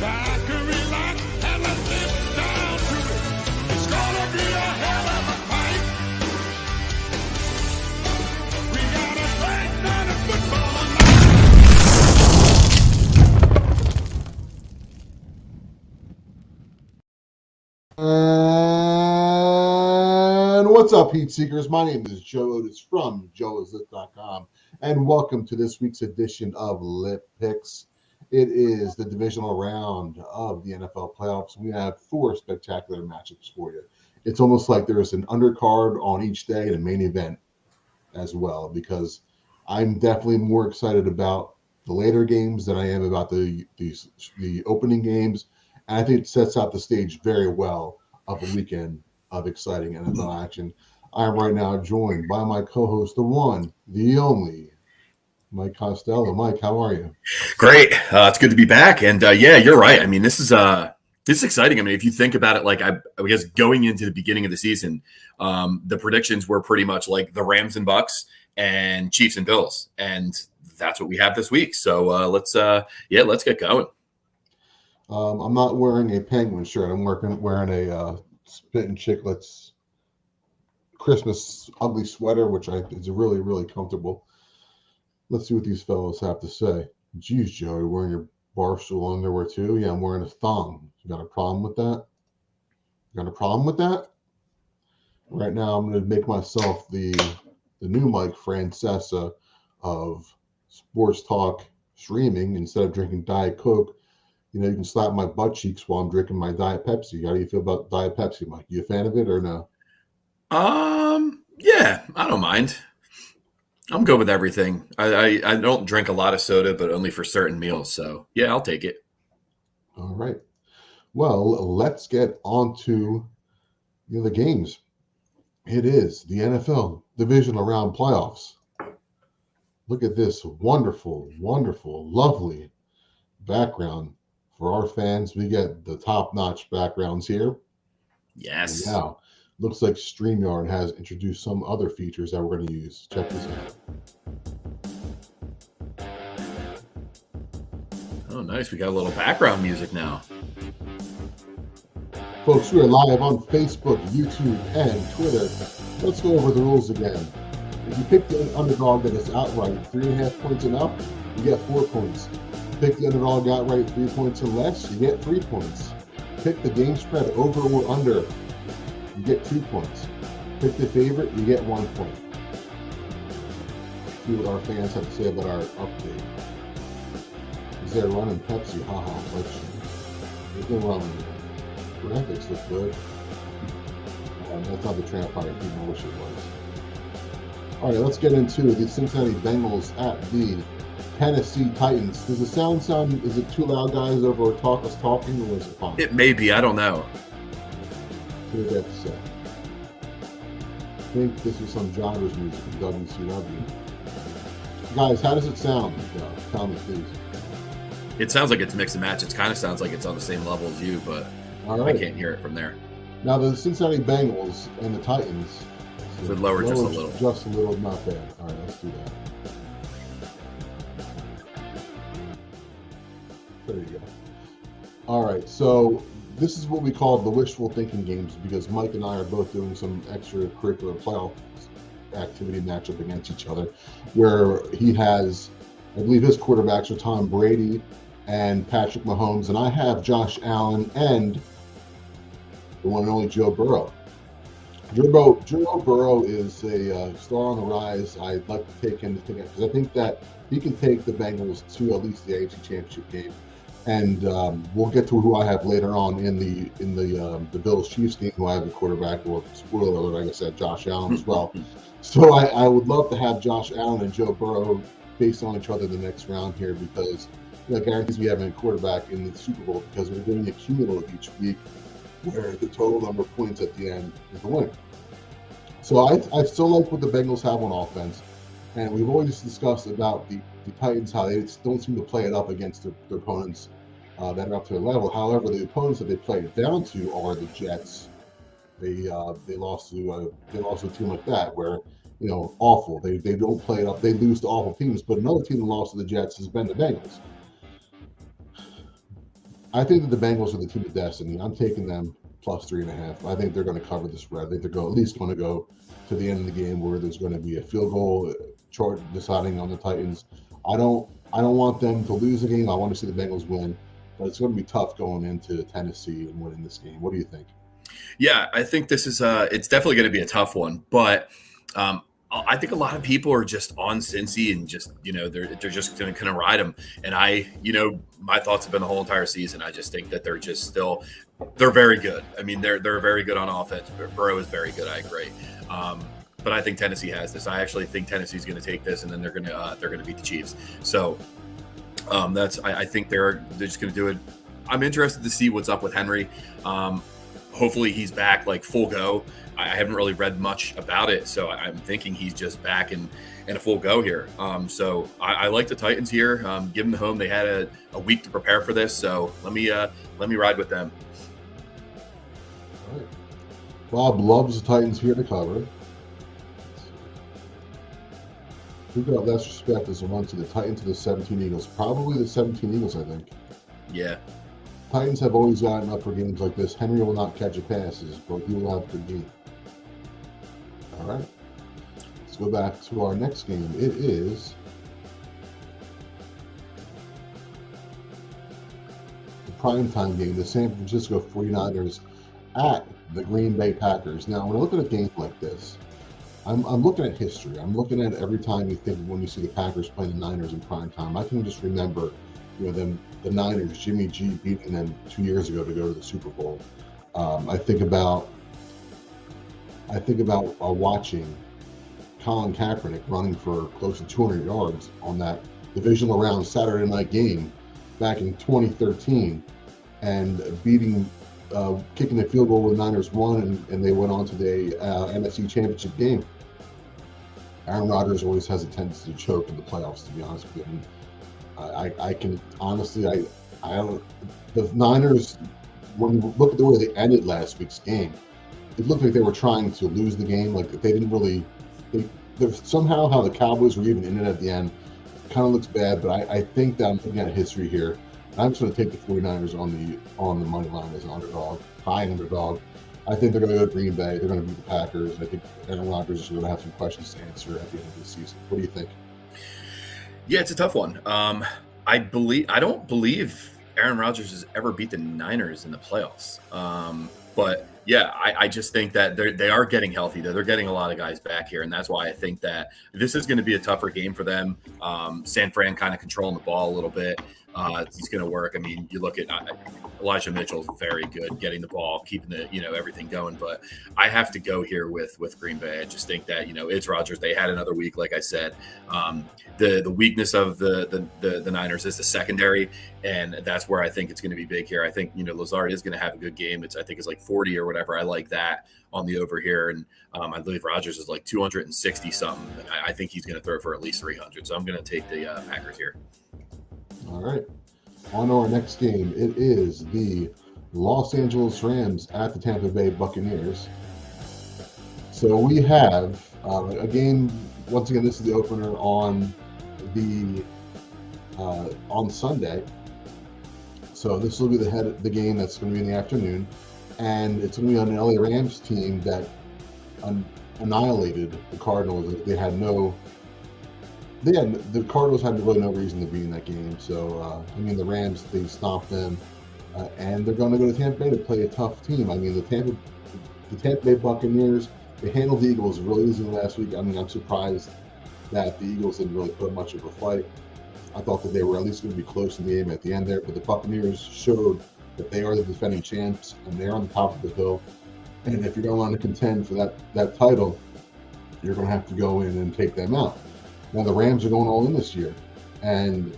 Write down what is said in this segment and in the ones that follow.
back and relax and let's get down to it. It's gonna be a hell of a fight. We got a great night of football tonight. And what's up, Heat Seekers? My name is Joe Otis from joeislit.com, and welcome to this week's edition of Lit Picks. It is the divisional round of the NFL playoffs. We have 4 spectacular matchups for you. It's almost like there's an undercard on each day and a main event as well, because I'm definitely more excited about the later games than I am about the opening games. And I think it sets out the stage very well of a weekend of exciting NFL action. I am right now joined by my co-host, the one, the only, Mike Costello. Mike, how are you? Great. It's good to be back. And yeah, you're right. I mean, this is exciting. I mean, if you think about it, like I guess going into the beginning of the season, the predictions were pretty much like the Rams and Bucks and Chiefs and Bills, and that's what we have this week. So let's get going. I'm not wearing a Penguin shirt. I'm wearing a Spittin' Chicklets Christmas ugly sweater, which is really, really comfortable. Let's see what these fellows have to say. Geez, Joe, you're wearing your Barstool underwear too? Yeah, I'm wearing a thong. You got a problem with that? Right now, I'm going to make myself the new Mike Francesa of sports talk streaming. Instead of drinking Diet Coke, you can slap my butt cheeks while I'm drinking my Diet Pepsi. How do you feel about Diet Pepsi, Mike? You a fan of it or no? Yeah, I don't mind. I'm good with everything. I don't drink a lot of soda, but only for certain meals. So yeah, I'll take it. All right. Well, let's get on to the games. It is the NFL Divisional Round playoffs. Look at this wonderful, wonderful, lovely background for our fans. We get the top-notch backgrounds here. Yes. And now, looks like StreamYard has introduced some other features that we're going to use. Check this out. Oh, nice. We got a little background music now. Folks, we are live on Facebook, YouTube, and Twitter. Let's go over the rules again. If you pick the underdog that is outright 3.5 points and up, you get 4 points. Pick the underdog outright 3 points and less, you get 3 points. Pick the game spread over or under, you get 2 points. Pick the favorite, you get 1 point. See what our fans have to say about our update. Is there running Pepsi? Haha, there's no running. Graphics look good. That's not the Trampire people wish it was. All right, let's get into the Cincinnati Bengals at the Tennessee Titans. Does the sound, is it too loud, guys, over us talking, or is it fine? It may be. I don't know. What do they have to say? I think this is some genres music from WCW. Guys, how does it sound? Tell me, please. It sounds like it's mix and match. It kind of sounds like it's on the same level as you, but all right. I can't hear it from there. Now, the Cincinnati Bengals and the Titans. So lower just a little. Just a little, not bad. All right, let's do that. There you go. All right, so this is what we call the wishful thinking games, because Mike and I are both doing some extracurricular playoff activity matchup against each other, where he has, I believe his quarterbacks are Tom Brady and Patrick Mahomes, and I have Josh Allen and the one and only Joe Burrow. Joe Burrow is a star on the rise. I'd like to take him to because I think that he can take the Bengals to at least the AFC Championship game. And we'll get to who I have later on in the Bills Chiefs game, who I have the quarterback. Well, spoiler alert, like I said, Josh Allen as well. So I would love to have Josh Allen and Joe Burrow based on each other in the next round here, because that guarantees we have a quarterback in the Super Bowl, because we're doing a cumulative each week, where the total number of points at the end is the winner. So I still like what the Bengals have on offense, and we've always discussed about the Titans, how they don't seem to play it up against their opponents that are up to their level. However, the opponents that they play it down to are the Jets. They lost to a team like that, where awful. They don't play it up. They lose to awful teams. But another team that lost to the Jets has been the Bengals. I think that the Bengals are the team of destiny. I'm taking them plus 3.5. I think they're going to cover the spread. I think they're at least going to go to the end of the game where there's going to be a field goal chart deciding on the Titans. I don't want them to lose the game. I want to see the Bengals win, but it's going to be tough going into Tennessee and winning this game. What do you think? Yeah, I think this is it's definitely going to be a tough one, but I think a lot of people are just on Cincy and just they're just going to kind of ride them. And my thoughts have been the whole entire season. I just think that they're very good. I mean, they're very good on offense. Burrow is very good. I agree. But I think Tennessee has this. I actually think Tennessee's going to take this, and then they're going to beat the Chiefs. So I think they're just going to do it. I'm interested to see what's up with Henry. Hopefully he's back like full go. I haven't really read much about it, so I'm thinking he's just back in a full go here. So I like the Titans here. Give them the home. They had a week to prepare for this, so let me ride with them. All right. Bob loves the Titans here to cover. Who got less respect as a run to the Titans to the 17 Eagles? Probably the 17 Eagles, I think. Yeah. Titans have always gotten up for games like this. Henry will not catch a passes, but he will have a good game. All right. Let's go back to our next game. It is the primetime game, the San Francisco 49ers at the Green Bay Packers. Now, when I look at a game like this, I'm looking at history. I'm looking at every time you think when you see the Packers playing the Niners in prime time. I can just remember, the Niners, Jimmy G beating them 2 years ago to go to the Super Bowl. I think about watching Colin Kaepernick running for close to 200 yards on that Divisional Round Saturday night game back in 2013, and kicking the field goal when the Niners won, and they went on to the NFC Championship game. Aaron Rodgers always has a tendency to choke in the playoffs, to be honest with you. I can honestly, I don't. The Niners, when you look at the way they ended last week's game, it looked like they were trying to lose the game. Like they didn't really. Somehow how the Cowboys were even in it at the end kind of looks bad. But I think that I'm looking at history here. And I'm just going to take the 49ers on the money line as an underdog, high underdog. I think they're going to go to Green Bay. They're going to beat the Packers. I think Aaron Rodgers is going to have some questions to answer at the end of the season. What do you think? Yeah, it's a tough one. I don't believe Aaron Rodgers has ever beat the Niners in the playoffs. But yeah, I just think that they are getting healthy. They're getting a lot of guys back here, and that's why I think that this is going to be a tougher game for them. San Fran kind of controlling the ball a little bit. He's going to work. I mean, you look at Elijah Mitchell's very good getting the ball, keeping everything going. But I have to go here with Green Bay. I just think that it's Rodgers. They had another week, like I said. The weakness of the Niners is the secondary, and that's where I think it's going to be big here. I think Lazard is going to have a good game. I think it's like 40 or whatever. I like that on the over here, and I believe Rodgers is like 260 something. I think he's going to throw for at least 300. So I'm going to take the Packers here. All right. On to our next game. It is the Los Angeles Rams at the Tampa Bay Buccaneers. So we have a game. Once again, this is the opener on Sunday. So this will be the game that's going to be in the afternoon, and it's going to be on an LA Rams team that annihilated the Cardinals. The Cardinals had really no reason to be in that game. So, the Rams, they stopped them, and they're going to go to Tampa Bay to play a tough team. I mean, the Tampa Bay Buccaneers, they handled the Eagles really easily last week. I mean, I'm surprised that the Eagles didn't really put much of a fight. I thought that they were at least going to be close in the game at the end there, but the Buccaneers showed that they are the defending champs, and they're on the top of the hill. And if you're going to want to contend for that title, you're going to have to go in and take them out. Now, the Rams are going all in this year, and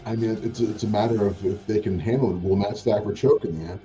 I mean, it's a matter of if they can handle it. Will Matt Stafford choke in the end?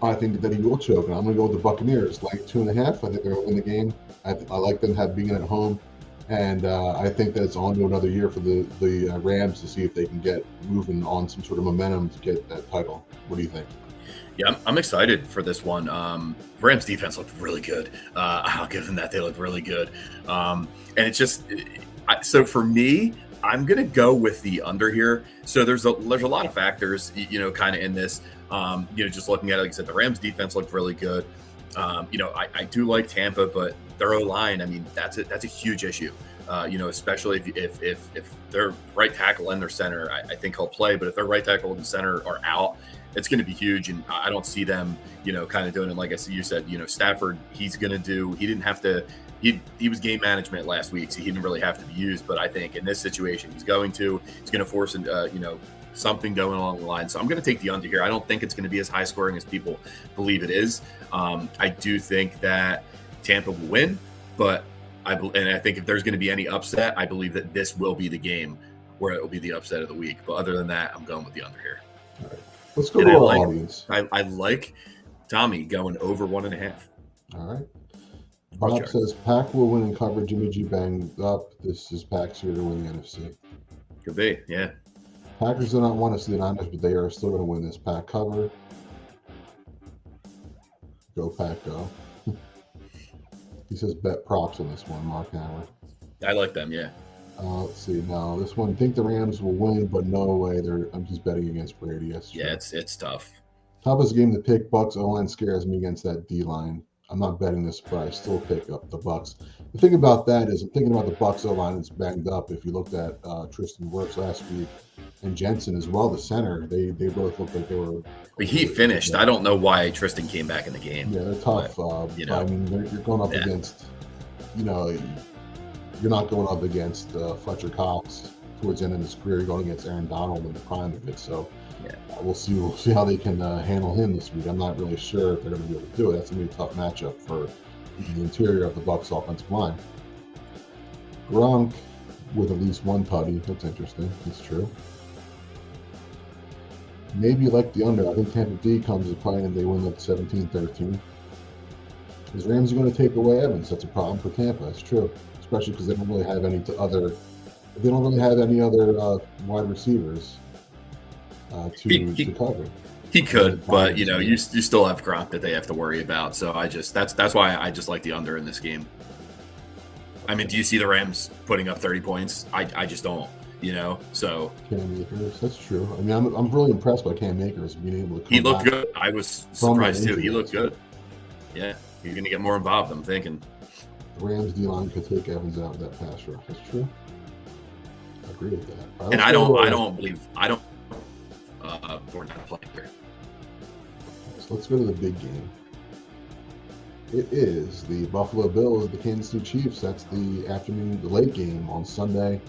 I think that he will choke, and I'm going to go with the Buccaneers, like 2.5. I think they're going to win the game. I like them being at home, and I think that it's on to another year for the Rams to see if they can get moving on some sort of momentum to get that title. What do you think? Yeah, I'm excited for this one. Rams defense looked really good. I'll give them that. They looked really good. And it's just so for me, I'm gonna go with the under here. So there's a lot of factors, kind of in this. Just looking at it, like I said, the Rams defense looked really good. I do like Tampa, but their O-line, I mean, that's a huge issue. Especially if their right tackle and their center, I think he'll play, but if their right tackle and center are out, it's going to be huge. And I don't see them, kind of doing it. Like you said, Stafford, he didn't have to, he was game management last week, so he didn't really have to be used. But I think in this situation, he's going to force, something going along the line. So I'm going to take the under here. I don't think it's going to be as high scoring as people believe it is. I do think that Tampa will win, but I think if there's going to be any upset, I believe that this will be the game where it will be the upset of the week. But other than that, I'm going with the under here. All right. Let's go to our audience. I like Tommy going over 1.5. All right. Bob says Pack will win in cover. Jimmy G banged up. This is Pack's here to win the NFC. Could be, yeah. Packers do not want to see the Niners, but they are still going to win this Pack cover. Go Pack, go. He says bet props on this one, Mark Howard. I like them, yeah. Let's see. Now, this one, think the Rams will win, but no way. I'm just betting against Brady. Yes, yeah, it's tough. Toughest game to pick. Bucks O-line scares me against that D-line. I'm not betting this, but I still pick up the Bucks. The thing about that is I'm thinking about the Bucks O-line that's banged up. If you looked at Tristan Wirfs last week and Jensen as well, the center, they both looked like they were. But he finished. I don't know why Tristan came back in the game. Yeah, they're tough. But, I mean, you're going up against, you're not going up against Fletcher Cox towards the end of his career. You're going against Aaron Donald in the prime of it. So we'll see how they can handle him this week. I'm not really sure if they're going to be able to do it. That's going to be a tough matchup for the interior of the Bucs offensive line. Gronk with at least one tutty. That's interesting. That's true. Maybe like the under. I think Tampa D comes to play and they win like 17-13. Because Rams are going to take away Evans. That's a problem for Tampa. That's true. Especially because they don't really have any other wide receivers to cover. He could, but you still have Gronk that they have to worry about. So that's why I just like the under in this game. I mean, do you see the Rams putting up 30 points? I just don't. So Cam Akers, that's true. I mean, I'm really impressed by Cam Akers being able to come he looked good. I was surprised too. He looked good. Yeah, he's going to get more involved, I'm thinking. The Rams D-line could take Evans out of that pass rush. That's true. I agree with that. And I don't believe we're not playing here. So let's go to the big game. It is the Buffalo Bills, the Kansas City Chiefs. That's the late game on Sunday.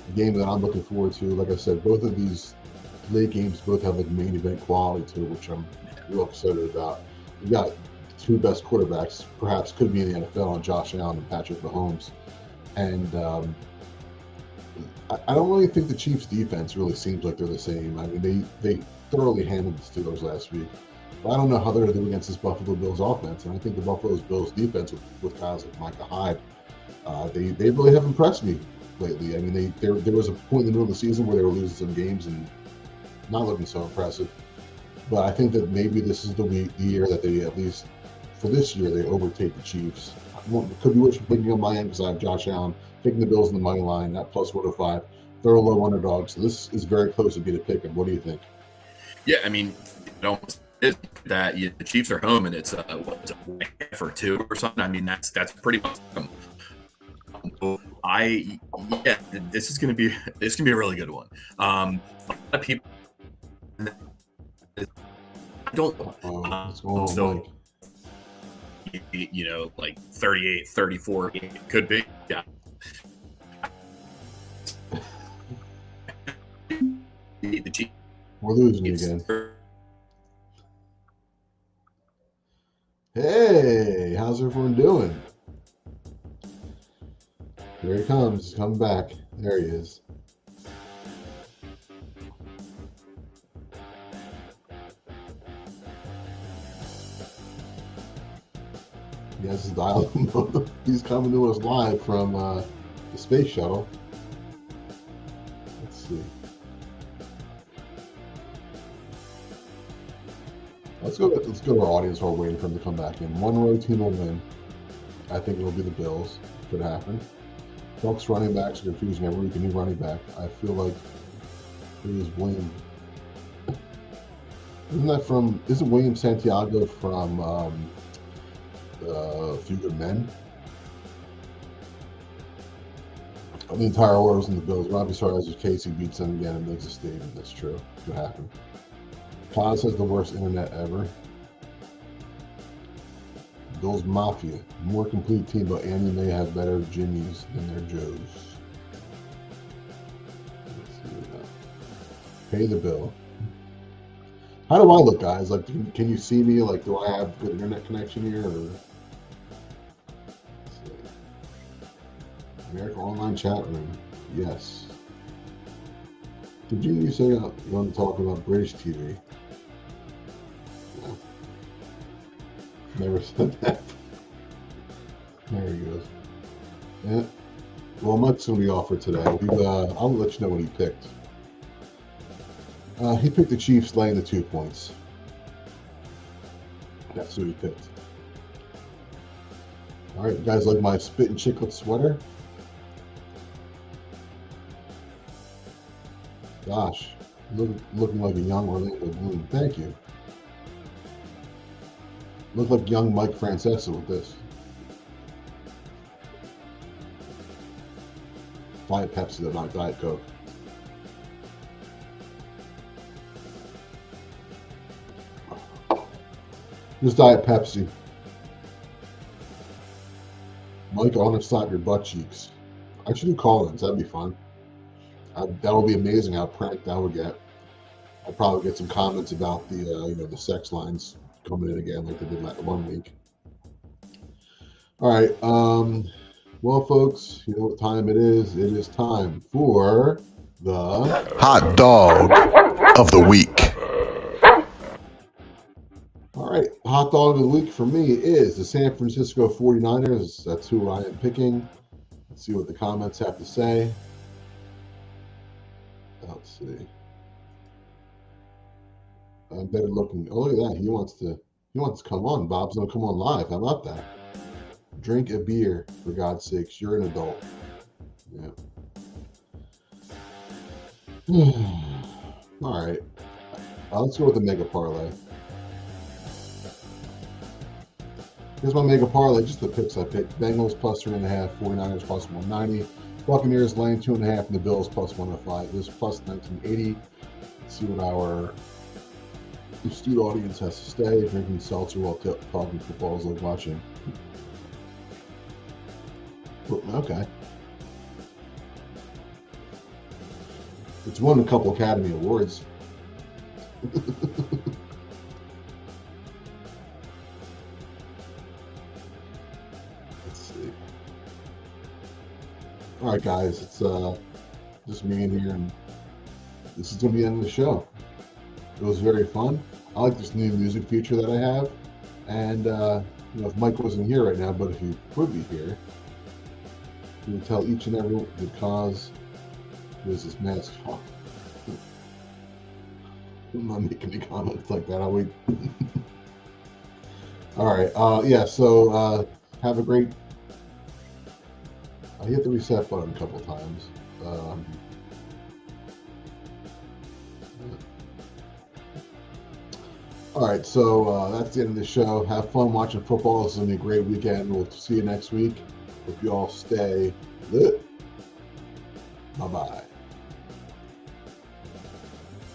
A game that I'm looking forward to. Like I said, both of these late games both have like main event quality to it, which I'm real excited about. We got the two best quarterbacks, perhaps could be in the NFL, and Josh Allen and Patrick Mahomes. And I don't really think the Chiefs' defense really seems like they're the same. I mean, they thoroughly handled the Steelers last week. But I don't know how they're going to do against this Buffalo Bills offense. And I think the Buffalo Bills defense with guys like Micah Hyde, they really have impressed me lately. I mean, there was a point in the middle of the season where they were losing some games and not looking so impressive. But I think that maybe this is the year that they, at least for this year, they overtake the Chiefs. Could be wishing picking on my end because I have Josh Allen, picking the Bills in the money line at plus 105. They're a low underdog, so this is very close to be the pick. And what do you think? Yeah, I mean, that the Chiefs are home and it's a for 2 or something. I mean, that's pretty much. This is gonna be a really good one. A lot of people. I don't. What's going on, so, Mike? Like 38, 34, it could be. Yeah. The Chiefs. We're losing again. Hey, how's everyone doing? Here he comes. He's coming back. There he is. He has his dial mode. He's coming to us live from the space shuttle. Let's see. Let's go to our audience while we're waiting for him to come back in. One road team will win. I think it will be the Bills. Could happen. Bucks running backs are confusing every week. A new running back. I feel like it is William. Isn't William Santiago from A Few Good Men? The entire Orioles and the Bills. Robbie Suarez or Casey beats them again and makes a statement. That's true. What happened? Kaz has the worst internet ever. Bills Mafia. More complete team, but Andy may have better Jimmys than their Joes. Let's see what that. Pay the bill. How do I look, guys? Like, can you see me? Like, do I have good internet connection here? Or... America Online Chat Room. Yes. Did you say you want to talk about British TV? No. Never said that. There he goes. Yeah. Well, Mike's going to be off for today. I'll let you know what he picked. He picked the Chiefs laying the 2 points. That's who he picked. All right, you guys like my Spit and Chiclet sweater? Gosh, looking like a young Orlando Bloom. Thank you. Look like young Mike Francesa with this. Diet Pepsi, though, not Diet Coke. Just Diet Pepsi. Mike, I want to slap your butt cheeks. I should do call-ins. That'd be fun. That would be amazing how pranked I would get. I'd probably get some comments about the the sex lines coming in again like they did that 1 week. All right. Well, folks, you know what time it is. It is time for the Hot Dog of the Week. All right. Hot Dog of the Week for me is the San Francisco 49ers. That's who I am picking. Let's see what the comments have to say. Let's see. I'm better looking. Oh, look at that. He wants to come on. Bob's gonna come on live. How about that? Drink a beer, for God's sakes. You're an adult. Yeah. All right. Let's go with the mega parlay. Here's my mega parlay. Just the picks I picked. Bengals plus 3.5, 49ers plus 190. Buccaneers laying 2.5, and the Bills plus 105. This plus 1980. Let's see what our astute audience has to say. Drinking seltzer while talking football is like watching. Okay. It's won a couple Academy Awards. Let's see. All right, guys, it's just me in here, and this is going to be the end of the show. It was very fun. I like this new music feature that I have, and if Mike wasn't here right now, but if he would be here, he would tell each and every one because there's this mask off. I'm not making any comments like that. I'll wait. All right. Yeah. So have a great. I hit the reset button a couple times. All right, so that's the end of the show. Have fun watching football. This is going to be a great weekend. We'll see you next week. Hope you all stay lit. Bye-bye.